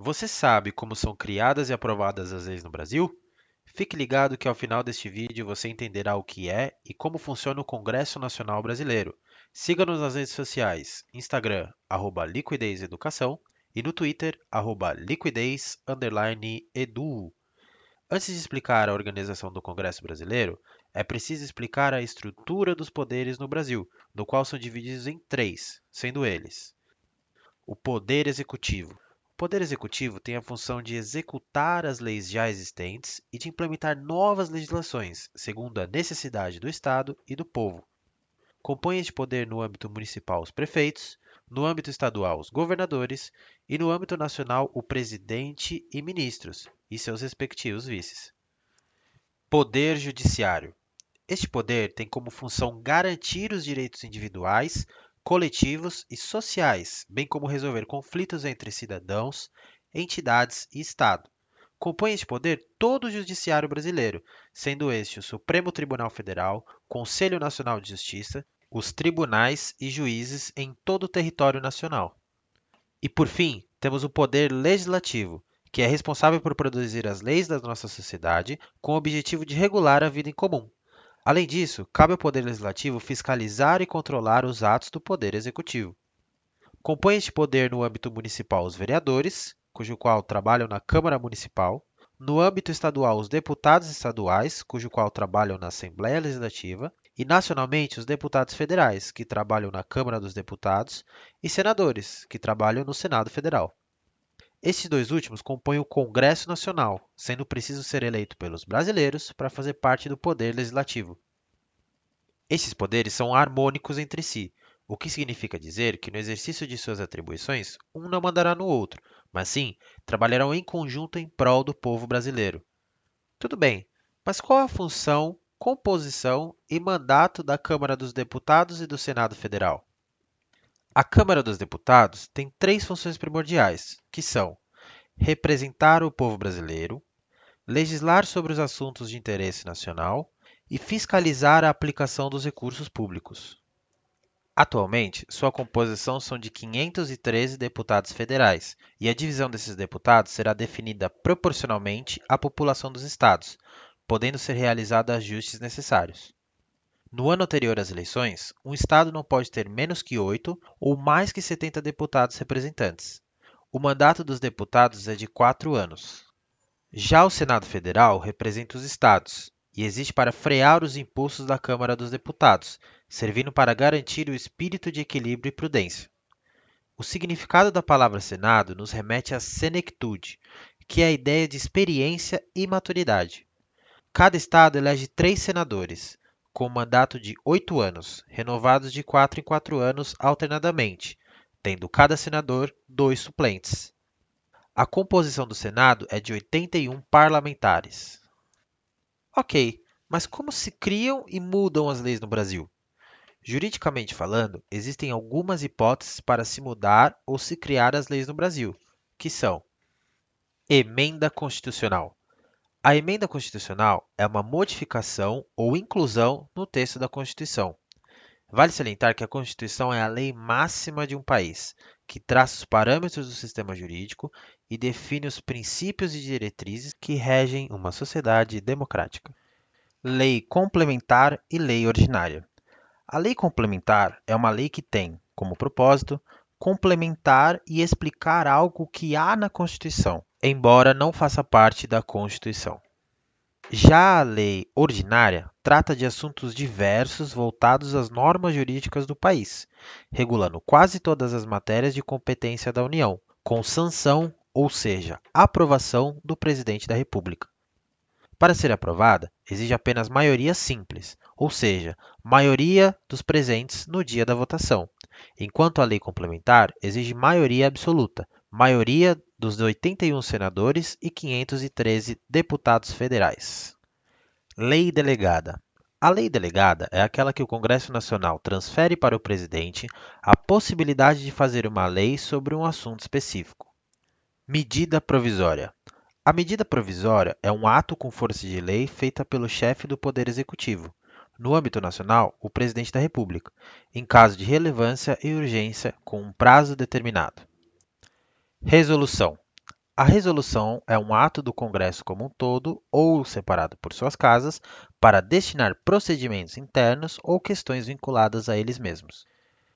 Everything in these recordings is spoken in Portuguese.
Você sabe como são criadas e aprovadas as leis no Brasil? Fique ligado que ao final deste vídeo você entenderá o que é e como funciona o Congresso Nacional Brasileiro. Siga-nos nas redes sociais, Instagram, Liquidez Educação e no Twitter, Liquidez_Edu. Antes de explicar a organização do Congresso Brasileiro, é preciso explicar a estrutura dos poderes no Brasil, no qual são divididos em três, sendo eles: o Poder Executivo. O Poder Executivo tem a função de executar as leis já existentes e de implementar novas legislações, segundo a necessidade do Estado e do povo. Compõe este poder no âmbito municipal os prefeitos, no âmbito estadual os governadores e no âmbito nacional o presidente e ministros e seus respectivos vices. Poder Judiciário. Este poder tem como função garantir os direitos individuais, coletivos e sociais, bem como resolver conflitos entre cidadãos, entidades e Estado. Compõe este poder todo o Judiciário brasileiro, sendo este o Supremo Tribunal Federal, Conselho Nacional de Justiça, os tribunais e juízes em todo o território nacional. E por fim, temos o poder legislativo, que é responsável por produzir as leis da nossa sociedade com o objetivo de regular a vida em comum. Além disso, cabe ao Poder Legislativo fiscalizar e controlar os atos do Poder Executivo. Compõe este poder no âmbito municipal os vereadores, cujo qual trabalham na Câmara Municipal, no âmbito estadual os deputados estaduais, cujo qual trabalham na Assembleia Legislativa, e nacionalmente os deputados federais, que trabalham na Câmara dos Deputados, e senadores, que trabalham no Senado Federal. Estes dois últimos compõem o Congresso Nacional, sendo preciso ser eleito pelos brasileiros para fazer parte do Poder Legislativo. Estes poderes são harmônicos entre si, o que significa dizer que no exercício de suas atribuições, um não mandará no outro, mas sim trabalharão em conjunto em prol do povo brasileiro. Tudo bem, mas qual a função, composição e mandato da Câmara dos Deputados e do Senado Federal? A Câmara dos Deputados tem três funções primordiais, que são representar o povo brasileiro, legislar sobre os assuntos de interesse nacional e fiscalizar a aplicação dos recursos públicos. Atualmente, sua composição são de 513 deputados federais, e a divisão desses deputados será definida proporcionalmente à população dos estados, podendo ser realizados ajustes necessários. No ano anterior às eleições, um estado não pode ter menos que 8 ou mais que 70 deputados representantes. O mandato dos deputados é de 4 anos. Já o Senado Federal representa os estados e existe para frear os impulsos da Câmara dos Deputados, servindo para garantir o espírito de equilíbrio e prudência. O significado da palavra Senado nos remete à senectude, que é a ideia de experiência e maturidade. Cada estado elege 3 senadores, com um mandato de 8 anos, renovados de 4 em 4 anos alternadamente, tendo cada senador 2 suplentes. A composição do Senado é de 81 parlamentares. Ok, mas como se criam e mudam as leis no Brasil? Juridicamente falando, existem algumas hipóteses para se mudar ou se criar as leis no Brasil, que são: emenda constitucional. A emenda constitucional é uma modificação ou inclusão no texto da Constituição. Vale salientar que a Constituição é a lei máxima de um país, que traça os parâmetros do sistema jurídico e define os princípios e diretrizes que regem uma sociedade democrática. Lei complementar e lei ordinária. A lei complementar é uma lei que tem, como propósito, complementar e explicar algo que há na Constituição, embora não faça parte da Constituição. Já a lei ordinária trata de assuntos diversos voltados às normas jurídicas do país, regulando quase todas as matérias de competência da União, com sanção, ou seja, aprovação do Presidente da República. Para ser aprovada, exige apenas maioria simples, ou seja, maioria dos presentes no dia da votação, enquanto a lei complementar exige maioria absoluta, maioria dos 81 senadores e 513 deputados federais. Lei delegada. A lei delegada é aquela que o Congresso Nacional transfere para o presidente a possibilidade de fazer uma lei sobre um assunto específico. Medida provisória. A medida provisória é um ato com força de lei feita pelo chefe do Poder Executivo, no âmbito nacional, o Presidente da República, em caso de relevância e urgência com um prazo determinado. Resolução. A resolução é um ato do Congresso como um todo ou separado por suas casas para destinar procedimentos internos ou questões vinculadas a eles mesmos.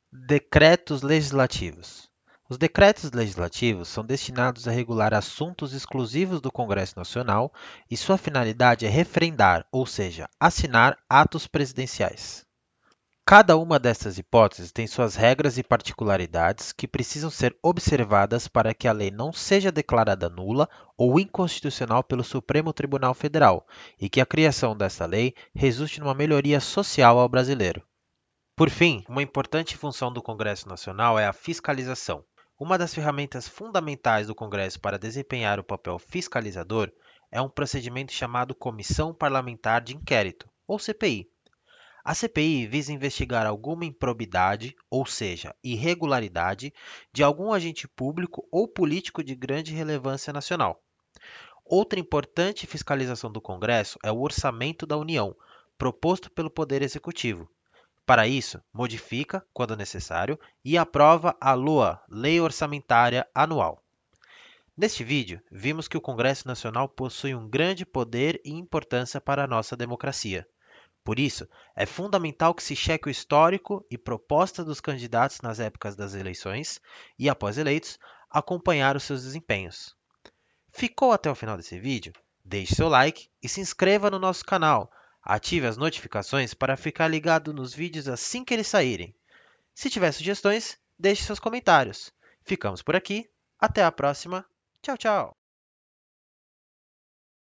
Decretos legislativos. Os decretos legislativos são destinados a regular assuntos exclusivos do Congresso Nacional e sua finalidade é referendar, ou seja, assinar atos presidenciais. Cada uma dessas hipóteses tem suas regras e particularidades que precisam ser observadas para que a lei não seja declarada nula ou inconstitucional pelo Supremo Tribunal Federal e que a criação dessa lei resulte numa melhoria social ao brasileiro. Por fim, uma importante função do Congresso Nacional é a fiscalização. Uma das ferramentas fundamentais do Congresso para desempenhar o papel fiscalizador é um procedimento chamado Comissão Parlamentar de Inquérito, ou CPI. A CPI visa investigar alguma improbidade, ou seja, irregularidade, de algum agente público ou político de grande relevância nacional. Outra importante fiscalização do Congresso é o Orçamento da União, proposto pelo Poder Executivo. Para isso, modifica, quando necessário, e aprova a LOA, Lei Orçamentária Anual. Neste vídeo, vimos que o Congresso Nacional possui um grande poder e importância para a nossa democracia. Por isso, é fundamental que se cheque o histórico e proposta dos candidatos nas épocas das eleições e, após eleitos, acompanhar os seus desempenhos. Ficou até o final desse vídeo? Deixe seu like e se inscreva no nosso canal. Ative as notificações para ficar ligado nos vídeos assim que eles saírem. Se tiver sugestões, deixe seus comentários. Ficamos por aqui. Até a próxima. Tchau, tchau!